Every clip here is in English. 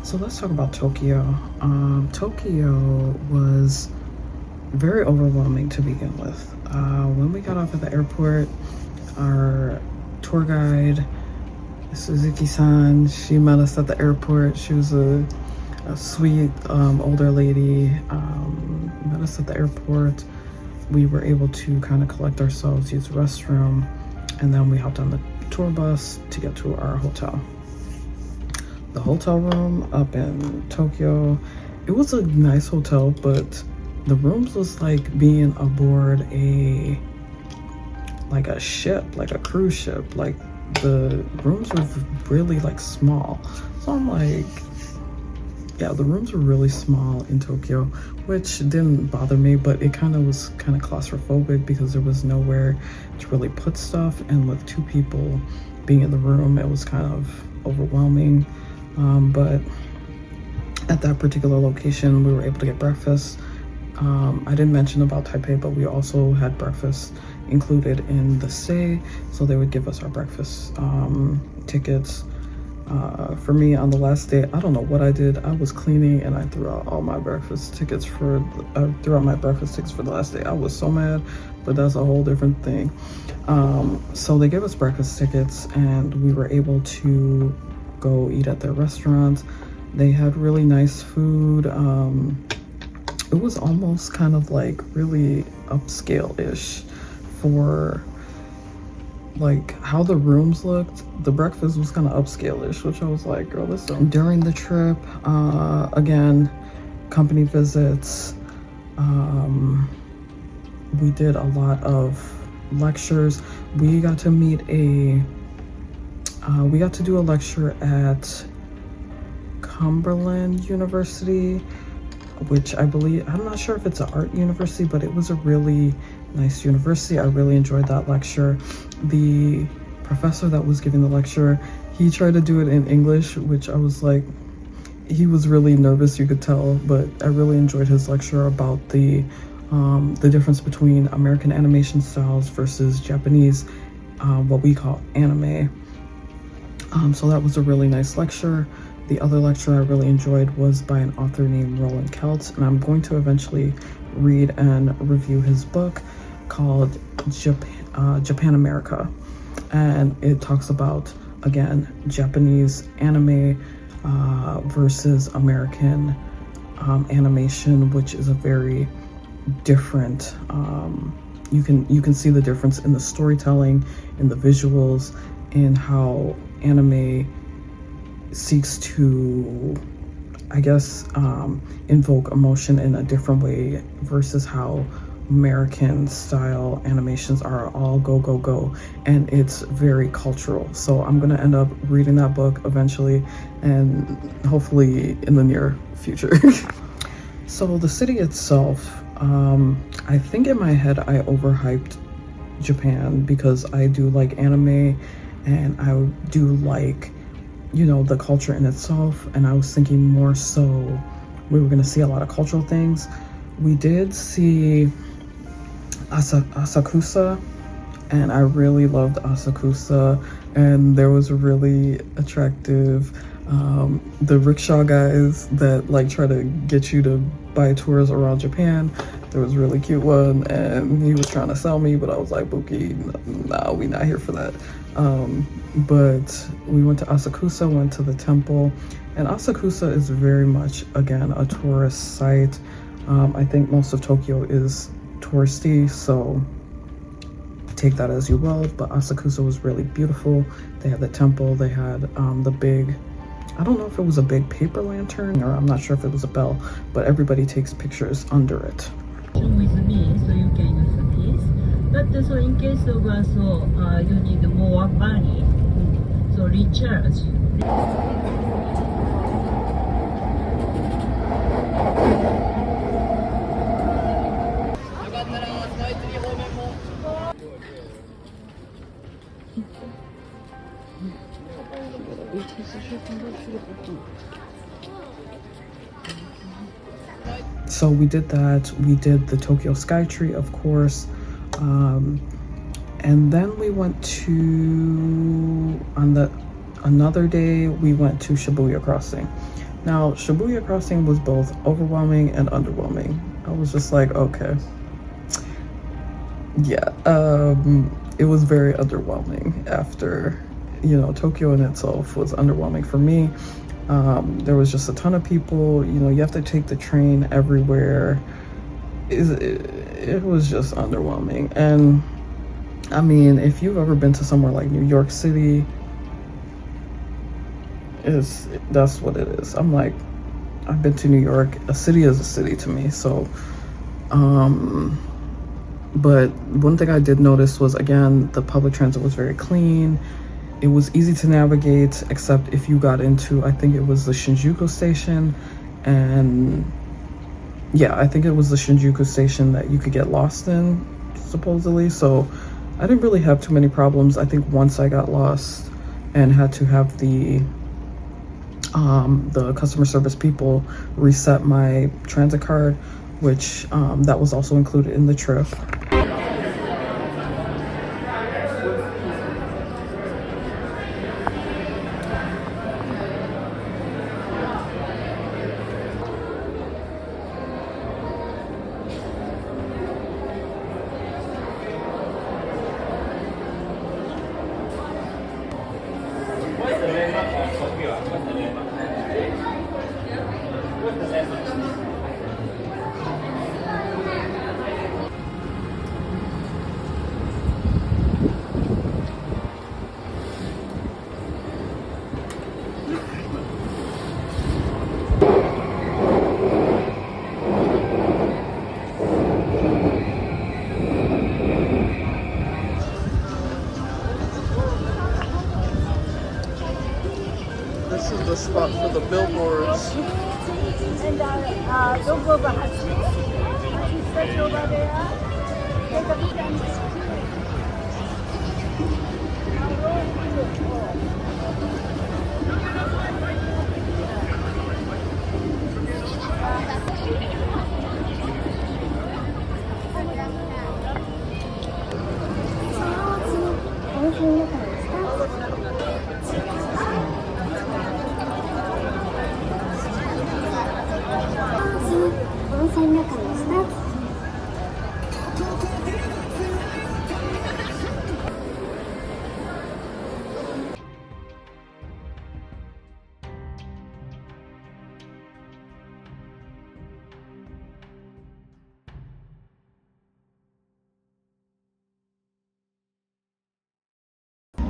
So let's talk about Tokyo. Tokyo was very overwhelming to begin with. When we got off at the airport, our tour guide, Suzuki-san, she met us at the airport. She was a sweet older lady, met us at the airport. We were able to kind of collect ourselves, use the restroom, and then we hopped on the tour bus to get to our hotel. The hotel room up in Tokyo, it was a nice hotel, but the rooms was like being aboard a ship, like a cruise ship. Like the rooms were really like small. So I'm like, yeah, the rooms were really small in Tokyo, which didn't bother me, but it was kind of claustrophobic because there was nowhere to really put stuff, and with two people being in the room, it was kind of overwhelming. But at that particular location, we were able to get breakfast. I didn't mention about Taipei, but we also had breakfast included in the stay, so they would give us our breakfast tickets. For me, on the last day, I don't know what I did. I was cleaning and I threw out all my breakfast tickets for the last day. I was so mad, but that's a whole different thing. So they gave us breakfast tickets and we were able to go eat at their restaurants. They had really nice food. It was almost kind of like really upscale-ish for like how the rooms looked. The breakfast was kind of upscale-ish, which I was like, girl, this is... During the trip, again, company visits, we did a lot of lectures. We got to meet we got to do a lecture at Oberlin University, which I'm not sure if it's an art university, but it was a really nice university. I really enjoyed that lecture. The professor that was giving the lecture, he tried to do it in English, which I was like, he was really nervous, you could tell, but I really enjoyed his lecture about the difference between American animation styles versus Japanese, what we call anime. So that was a really nice lecture. The other lecture I really enjoyed was by an author named Roland Kelts, and I'm going to eventually read and review his book called Japan America. And it talks about, again, Japanese anime versus American animation, which is a very different, you can see the difference in the storytelling, in the visuals, in how anime seeks to, I guess, invoke emotion in a different way versus how American style animations are all go, go, go. And it's very cultural. So I'm gonna end up reading that book eventually, and hopefully in the near future. So the city itself, I think in my head I overhyped Japan because I do like anime and I do like, you know, the culture in itself, and I was thinking more so we were going to see a lot of cultural things. We did see Asakusa, and I really loved Asakusa, and there was really attractive the rickshaw guys that like try to get you to buy tours around Japan. There was a really cute one and he was trying to sell me, but I was like, Buki, nah, we not here for that. But we went to Asakusa, went to the temple, and Asakusa is very much, again, a tourist site. I think most of Tokyo is touristy, so take that as you will, but Asakusa was really beautiful. They had the temple, they had the big, I don't know if it was a big paper lantern, or I'm not sure if it was a bell, but everybody takes pictures under it. With me, so you can use this. But so in case of you need more money, so recharge. So we did that. We did the Tokyo Sky Tree, of course. And then we went to, another day, we went to Shibuya Crossing. Now, Shibuya Crossing was both overwhelming and underwhelming. I was just like, okay. Yeah, it was very underwhelming after, Tokyo in itself was underwhelming for me. There was just a ton of people, you have to take the train everywhere. It was just underwhelming. And I mean, if you've ever been to somewhere like New York City, that's what it is. I'm like, I've been to New York. A city is a city to me. So, but one thing I did notice was, again, the public transit was very clean. It was easy to navigate, except if you got into, I think it was the Shinjuku station. And yeah, I think it was the Shinjuku station that you could get lost in, supposedly. So I didn't really have too many problems. I think once I got lost and had to have the customer service people reset my transit card, which that was also included in the trip. This is the spot for the billboards. And don't go over Hachi Statue over there. Take a look at this.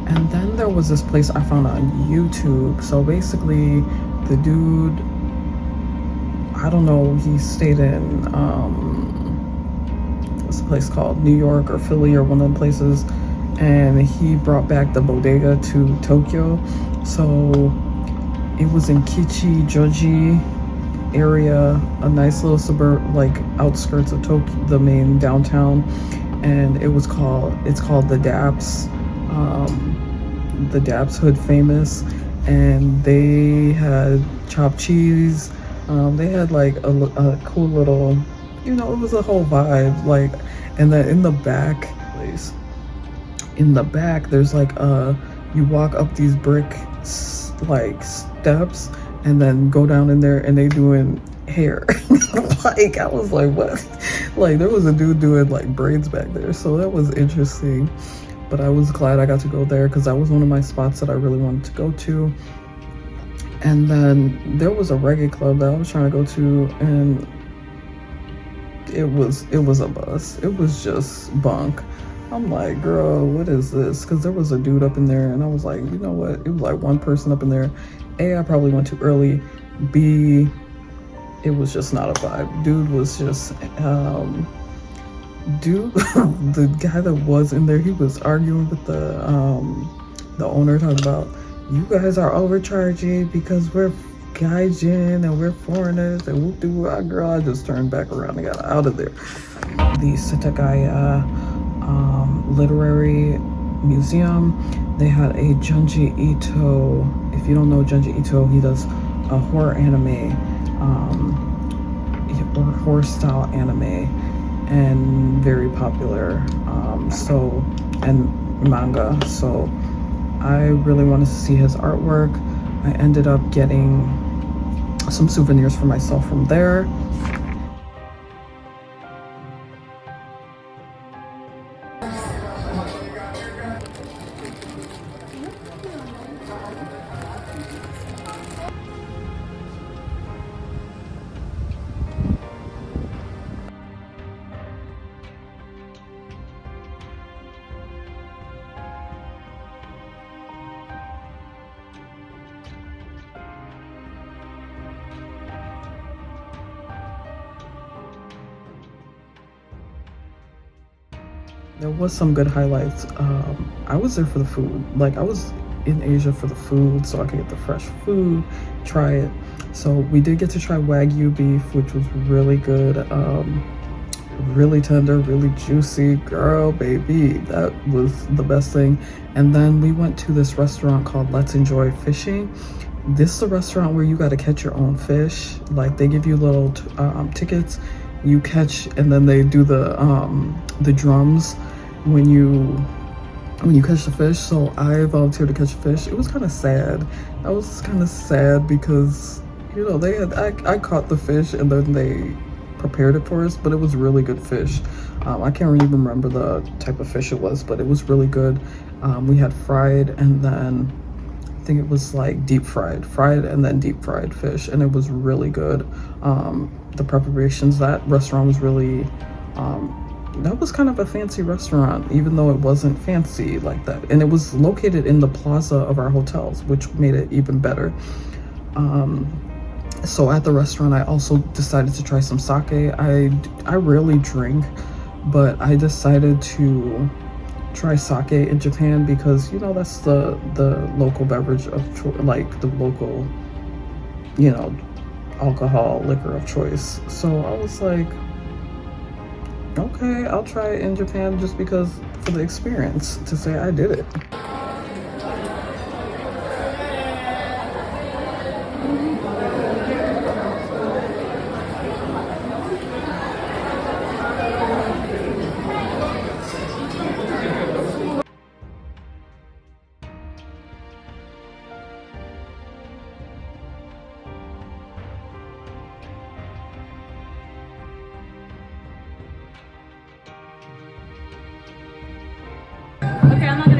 And then there was this place I found on YouTube. So basically, the dude, I don't know, he stayed in what's the place called, New York or Philly or one of the places, and he brought back the bodega to Tokyo. So it was in Kichijoji area, a nice little suburb, like outskirts of Tokyo, the main downtown, and it's called the Daps. The Daps Hood famous, and they had chopped cheese. They had like a cool little, it was a whole vibe. Like, and then in the back, there's like you walk up these brick like steps, and then go down in there, and they doing hair. Like, I was like, what? Like, there was a dude doing like braids back there, so that was interesting. But I was glad I got to go there because that was one of my spots that I really wanted to go to. And then there was a reggae club that I was trying to go to, and it was a bus. It was just bunk. I'm like, girl, what is this? Because there was a dude up in there, and I was like, you know what? It was like one person up in there. A, I probably went too early. B, it was just not a vibe. Dude was just the guy that was in there, he was arguing with the owner, talking about, you guys are overcharging because we're gaijin and we're foreigners and whoop de whoop. Girl, I just turned back around and got out of there. The Setagaya literary museum, they had a Junji Ito. If you don't know Junji Ito, he does a horror anime, or horror style anime, and very popular, and manga. So I really wanted to see his artwork. I ended up getting some souvenirs for myself from there. There was some good highlights. I was there for the food. Like, I was in Asia for the food, so I could get the fresh food, try it. So we did get to try Wagyu beef, which was really good. Really tender, really juicy. Girl, baby, that was the best thing. And then we went to this restaurant called Let's Enjoy Fishing. This is a restaurant where you got to catch your own fish. Like, they give you little tickets, you catch, and then they do the drums when you catch the fish. So I volunteered to catch a fish. It was kind of sad. I was kind of sad because, you know, I caught the fish and then they prepared it for us, but it was really good fish. I can't even remember the type of fish it was, but it was really good. We had fried, and then I think it was like deep fried and then deep fried fish, and it was really good. The preparations, that restaurant was really that was kind of a fancy restaurant, even though it wasn't fancy like that, and it was located in the plaza of our hotels, which made it even better. So at the restaurant, I also decided to try some sake. I rarely drink, but I decided to try sake in Japan because, you know, that's the local beverage of like the local, you know, alcohol liquor of choice. So I was like, okay, I'll try it in Japan just because, for the experience, to say I did it. Okay, I'm not